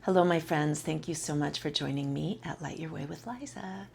Hello, my friends. Thank you so much for joining me at Light Your Way with Liza.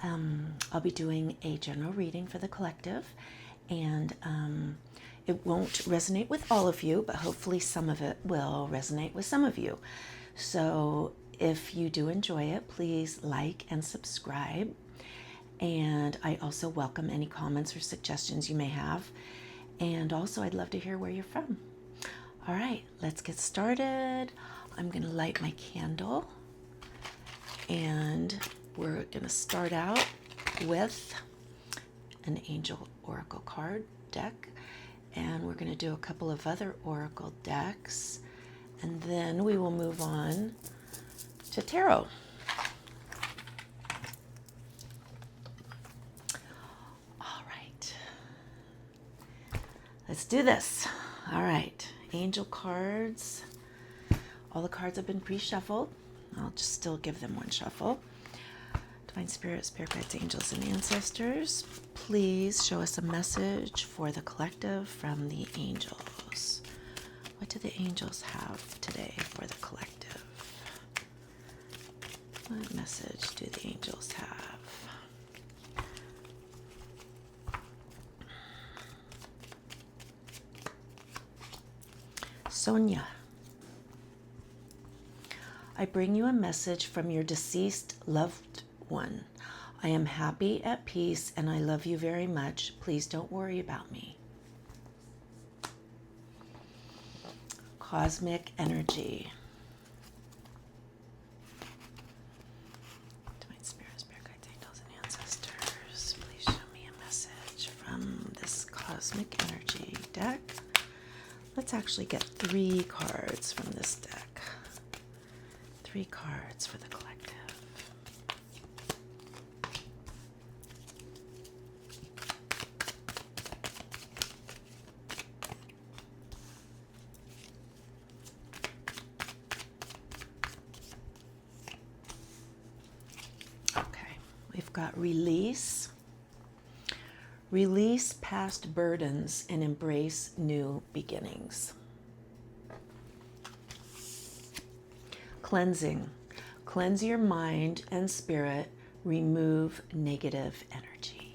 I'll be doing a general reading for the collective, and it won't resonate with all of you, but hopefully some of it will resonate with some of you. So if you do enjoy it, please like and subscribe. And I also welcome any comments or suggestions you may have. And also, I'd love to hear where you're from. All right, let's get started. I'm going to light my candle, and we're going to start out with an Angel Oracle card deck, and we're going to do a couple of other Oracle decks, and then we will move on to Tarot. All right, let's do this. All right, Angel cards. All the cards have been pre-shuffled. I'll just still give them one shuffle. Divine Spirit, Spirit Guides, Angels, and Ancestors, please show us a message for the collective from the angels. What do the angels have today for the collective? What message do the angels have? Sonia. I bring you a message from your deceased loved one. I am happy, at peace, and I love you very much. Please don't worry about me. Cosmic energy. Divine Spirit, Spirit Guides, Angels, and Ancestors, please show me a message from this cosmic energy deck. Let's actually get 3 cards from this deck. 3 cards for the collective. Okay, we've got release. Release past burdens and embrace new beginnings. Cleansing. Cleanse your mind and spirit. Remove negative energy.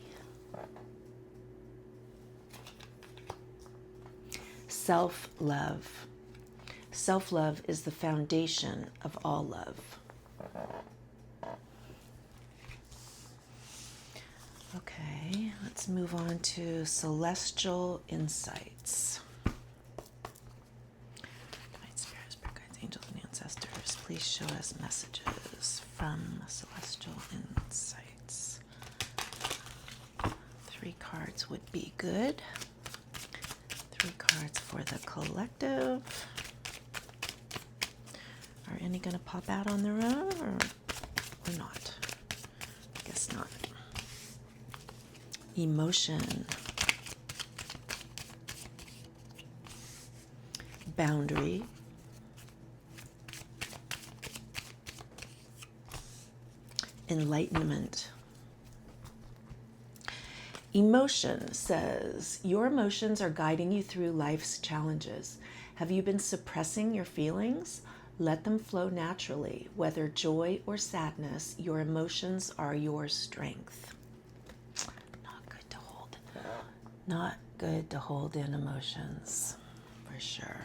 Self-love. Self-love is the foundation of all love. Okay, let's move on to celestial insights. Ancestors, please show us messages from celestial insights. 3 cards would be good. 3 cards for the collective. Are any going to pop out on their own or not? I guess not. Emotion. Boundary. Enlightenment. Emotion says, your emotions are guiding you through life's challenges. Have you been suppressing your feelings? Let them flow naturally. Whether joy or sadness, your emotions are your strength. Not good to hold. Not good to hold in emotions, for sure.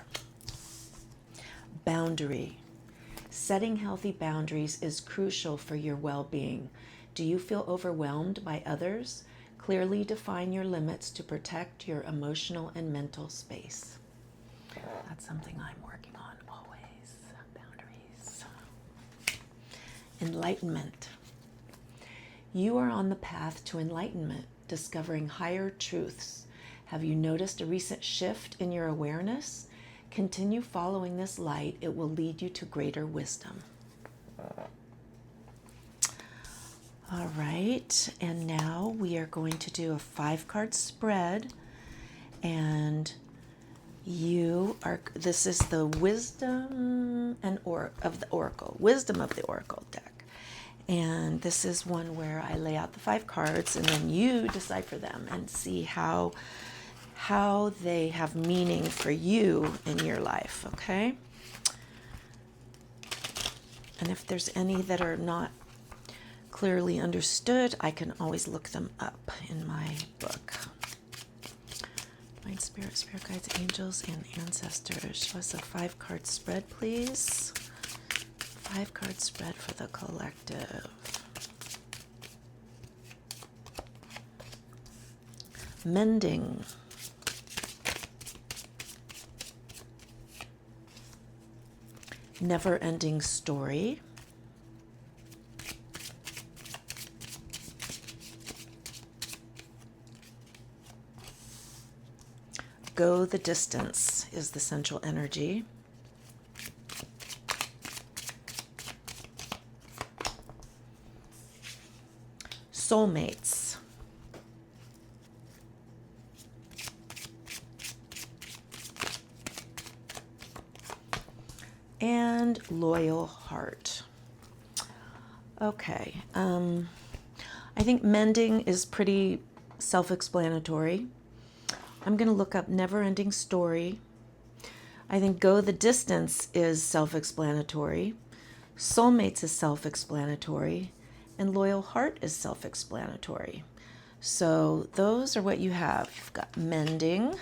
Boundary. Setting healthy boundaries is crucial for your well-being. Do you feel overwhelmed by others? Clearly define your limits to protect your emotional and mental space. That's something I'm working on always. Boundaries. Enlightenment. You are on the path to enlightenment, discovering higher truths. Have you noticed a recent shift in your awareness? Continue following this light. It will lead you to greater wisdom. All right, and now we are going to do a 5-card spread, and this is the wisdom of the oracle deck. And this is one where I lay out the 5 cards, and then you decipher them and see how they have meaning for you in your life, okay? And if there's any that are not clearly understood, I can always look them up in my book. Mind spirit, spirit guides, angels, and ancestors. Show us a 5-card spread, please. 5-card spread for the collective. Mending. Never-ending story. Go the distance is the central energy. Soulmates. And loyal heart. Okay. I think mending is pretty self-explanatory. I'm going to look up never-ending story. I think go the distance is self-explanatory. Soulmates is self-explanatory. And loyal heart is self-explanatory. So those are what you have. You've got mending,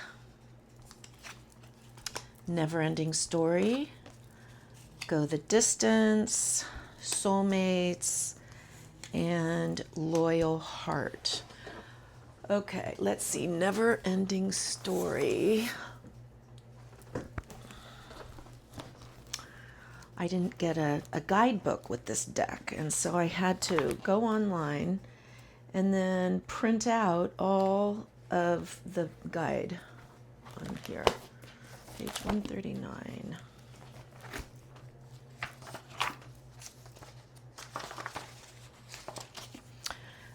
never-ending story, go the distance, soulmates, and loyal heart. Okay, let's see. Never-ending story. I didn't get a guidebook with this deck, and so I had to go online and then print out all of the guide on here. Page 139.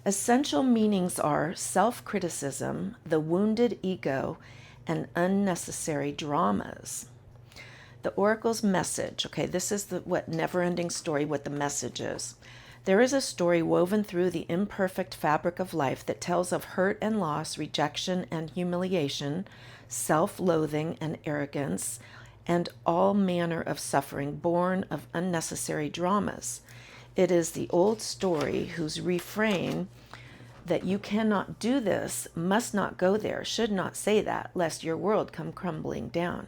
Essential meanings are self-criticism, the wounded ego, and unnecessary dramas. The Oracle's message. Okay, this is what never-ending story, what the message is. There is a story woven through the imperfect fabric of life that tells of hurt and loss, rejection and humiliation, self-loathing and arrogance, and all manner of suffering born of unnecessary dramas. It is the old story whose refrain that you cannot do this, must not go there, should not say that, lest your world come crumbling down.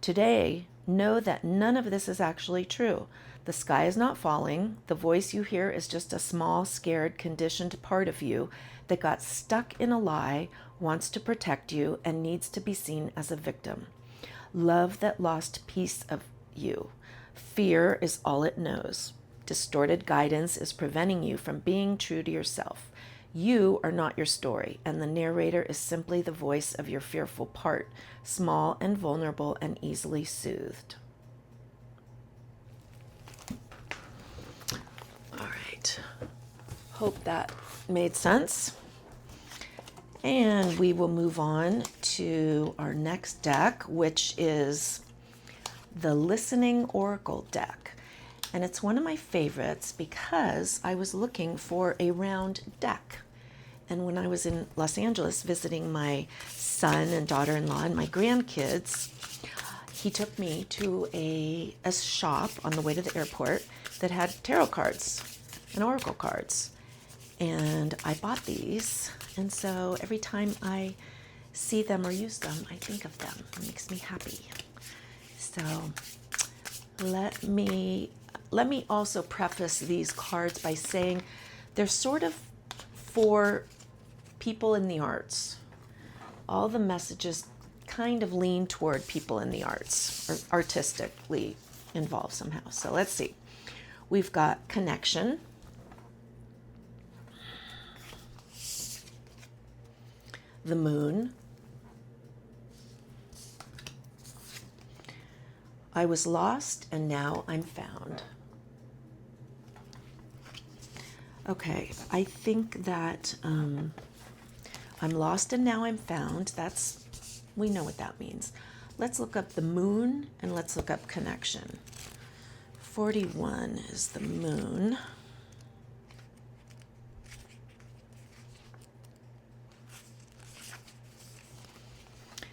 Today, know that none of this is actually true. The sky is not falling. The voice you hear is just a small, scared, conditioned part of you that got stuck in a lie, wants to protect you, and needs to be seen as a victim. Love that lost piece of you. Fear is all it knows. Distorted guidance is preventing you from being true to yourself. You are not your story, and the narrator is simply the voice of your fearful part, small and vulnerable and easily soothed. All right. Hope that made sense. And we will move on to our next deck, which is the Listening Oracle deck. And it's one of my favorites because I was looking for a round deck. And when I was in Los Angeles visiting my son and daughter-in-law and my grandkids, he took me to a shop on the way to the airport that had tarot cards and oracle cards. And I bought these. And so every time I see them or use them, I think of them. It makes me happy. So let me also preface these cards by saying they're sort of for people in the arts. All the messages kind of lean toward people in the arts or artistically involved somehow. So let's see. We've got connection, the moon, I was lost and now I'm found. Okay, I think that I'm lost and now I'm found. We know what that means. Let's look up the moon and let's look up connection. 41 is the moon.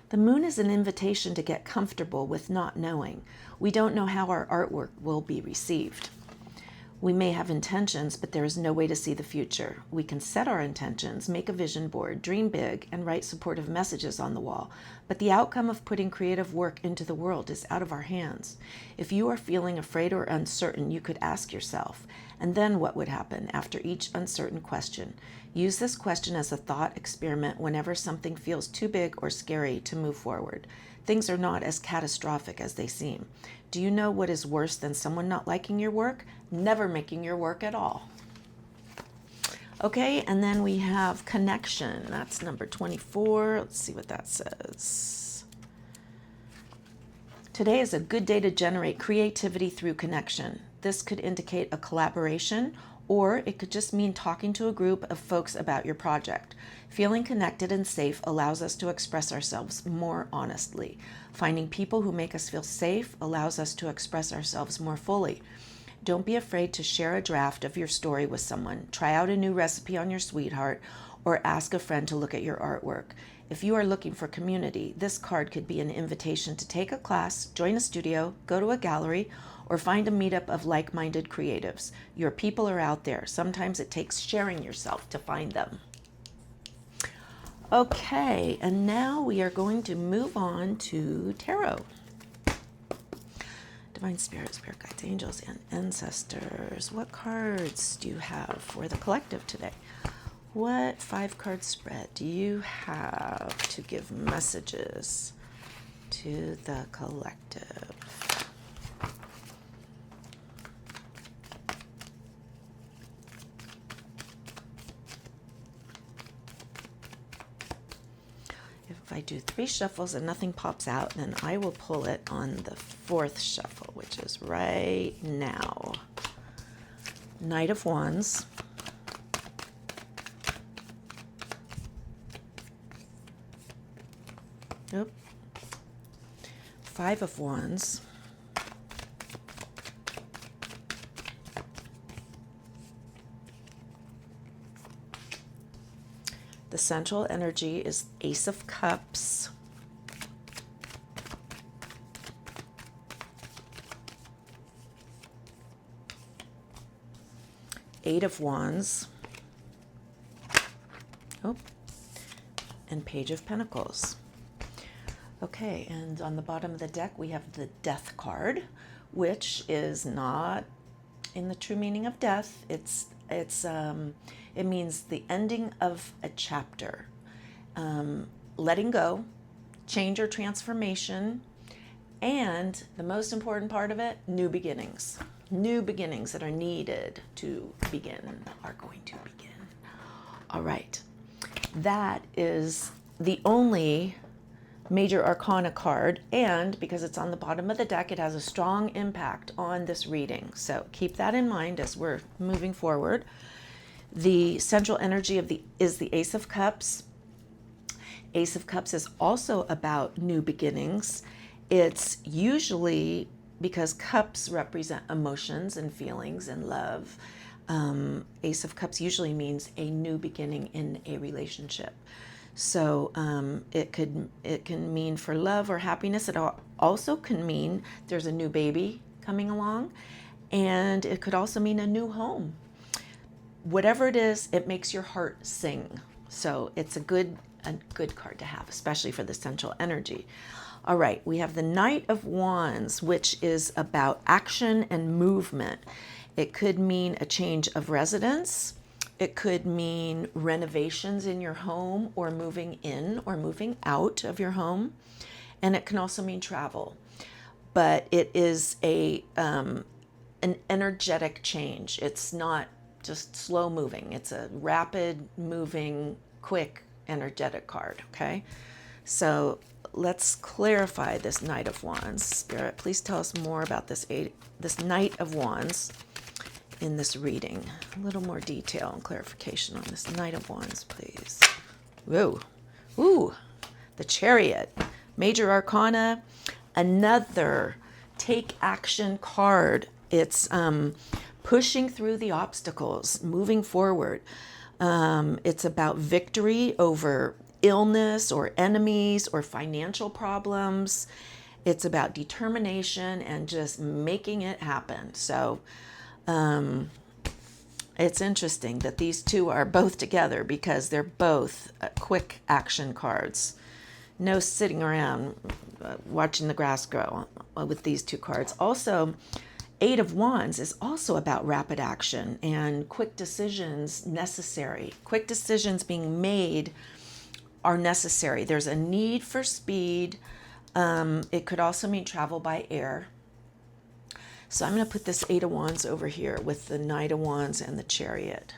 The moon is an invitation to get comfortable with not knowing. We don't know how our artwork will be received. We may have intentions, but there is no way to see the future. We can set our intentions, make a vision board, dream big, and write supportive messages on the wall. But the outcome of putting creative work into the world is out of our hands. If you are feeling afraid or uncertain, you could ask yourself, and then what would happen after each uncertain question? Use this question as a thought experiment whenever something feels too big or scary to move forward. Things are not as catastrophic as they seem. Do you know what is worse than someone not liking your work? Never making your work at all. Okay, and then we have connection. That's number 24. Let's see what that says. Today is a good day to generate creativity through connection. This could indicate a collaboration, or it could just mean talking to a group of folks about your project. Feeling connected and safe allows us to express ourselves more honestly. Finding people who make us feel safe allows us to express ourselves more fully. Don't be afraid to share a draft of your story with someone. Try out a new recipe on your sweetheart, or ask a friend to look at your artwork. If you are looking for community, this card could be an invitation to take a class, join a studio, go to a gallery, or find a meetup of like-minded creatives. Your people are out there. Sometimes it takes sharing yourself to find them. Okay, and now we are going to move on to tarot. Divine Spirit, Spirit Guides, Angels, and Ancestors. What cards do you have for the collective today? What 5-card spread do you have to give messages to the collective? If I do 3 shuffles and nothing pops out, then I will pull it on the 4th shuffle, which is right now. Knight of Wands. Oop. 5 of Wands. The central energy is Ace of Cups. Eight of Wands. Oh, and Page of Pentacles. Okay, and on the bottom of the deck we have the Death card, which is not in the true meaning of death. It means the ending of a chapter, letting go, change or transformation, and the most important part of it, new beginnings. New beginnings that are needed to begin are going to begin. All right, that is the only major arcana card, and because it's on the bottom of the deck, it has a strong impact on this reading. So keep that in mind as we're moving forward. The central energy is the Ace of Cups. Ace of Cups is also about new beginnings. It's usually because cups represent emotions and feelings and love. Ace of Cups usually means a new beginning in a relationship. So it can mean for love or happiness. It also can mean there's a new baby coming along, and it could also mean a new home. Whatever it is, it makes your heart sing. So it's a good card to have, especially for the central energy. All right, we have the Knight of Wands, which is about action and movement. It could mean a change of residence. It could mean renovations in your home, or moving in or moving out of your home. And it can also mean travel. But it is an energetic change. It's not just slow moving. It's a rapid moving, quick, energetic card, okay? So let's clarify this Knight of Wands. Spirit, please tell us more about this Knight of Wands in this reading. A little more detail and clarification on this Knight of Wands, please. Whoa. Ooh, the Chariot. Major Arcana, another take action card. It's pushing through the obstacles, moving forward. It's about victory over illness or enemies or financial problems. It's about determination and just making it happen. So It's interesting that these two are both together because they're both quick action cards. No sitting around watching the grass grow with these two cards. Also, Eight of Wands is also about rapid action and quick decisions necessary. Quick decisions being made are necessary. There's a need for speed. It could also mean travel by air. So I'm going to put this Eight of Wands over here with the Knight of Wands and the Chariot.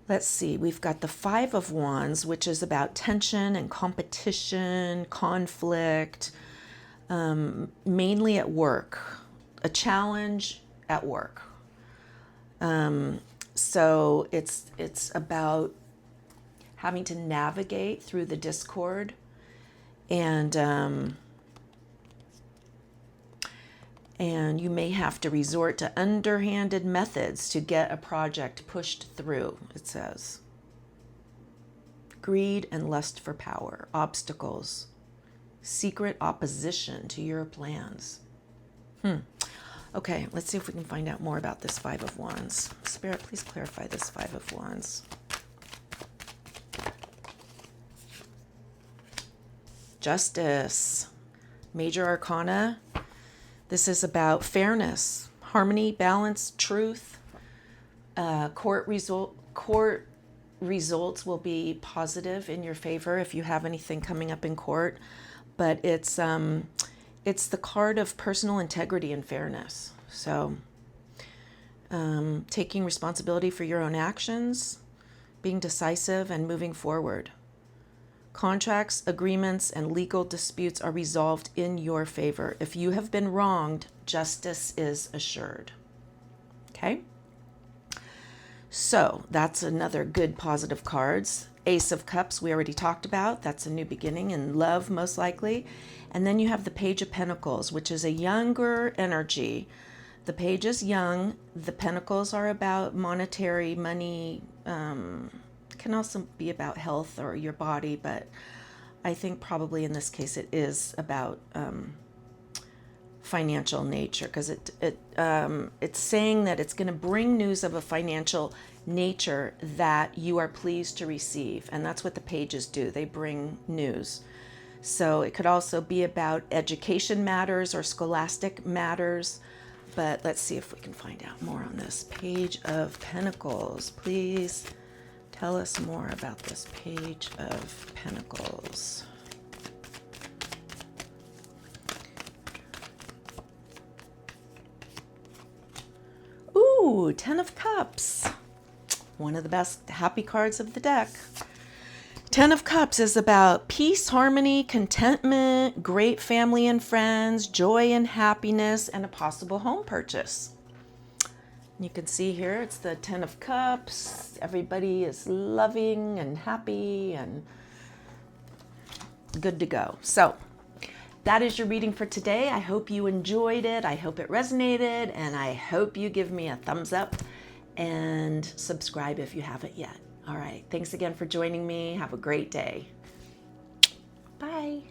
Let's see, we've got the Five of Wands, which is about tension and competition, conflict, mainly at work, a challenge at work. So it's about having to navigate through the discord and you may have to resort to underhanded methods to get a project pushed through, it says. Greed and lust for power, obstacles, secret opposition to your plans. Okay, let's see if we can find out more about this Five of Wands. Spirit, please clarify this Five of Wands. Justice, Major Arcana. This is about fairness, harmony, balance, truth. Court results will be positive in your favor if you have anything coming up in court. But it's the card of personal integrity and fairness. So taking responsibility for your own actions, being decisive, and moving forward. Contracts, agreements, and legal disputes are resolved in your favor. If you have been wronged, justice is assured. Okay? So that's another good positive cards. Ace of Cups, we already talked about. That's a new beginning in love, most likely. And then you have the Page of Pentacles, which is a younger energy. The Page is young. The Pentacles are about monetary, money, can also be about health or your body, but I think probably in this case it is about financial nature, because it's saying that it's going to bring news of a financial nature that you are pleased to receive, and that's what the pages do. They bring news. So it could also be about education matters or scholastic matters, but let's see if we can find out more on this Page of Pentacles. Please tell us more about this Page of Pentacles. Ooh, Ten of Cups. One of the best happy cards of the deck. Ten of Cups is about peace, harmony, contentment, great family and friends, joy and happiness, and a possible home purchase. You can see here, it's the Ten of Cups. Everybody is loving and happy and good to go. So that is your reading for today. I hope you enjoyed it. I hope it resonated. And I hope you give me a thumbs up and subscribe if you haven't yet. All right. Thanks again for joining me. Have a great day. Bye.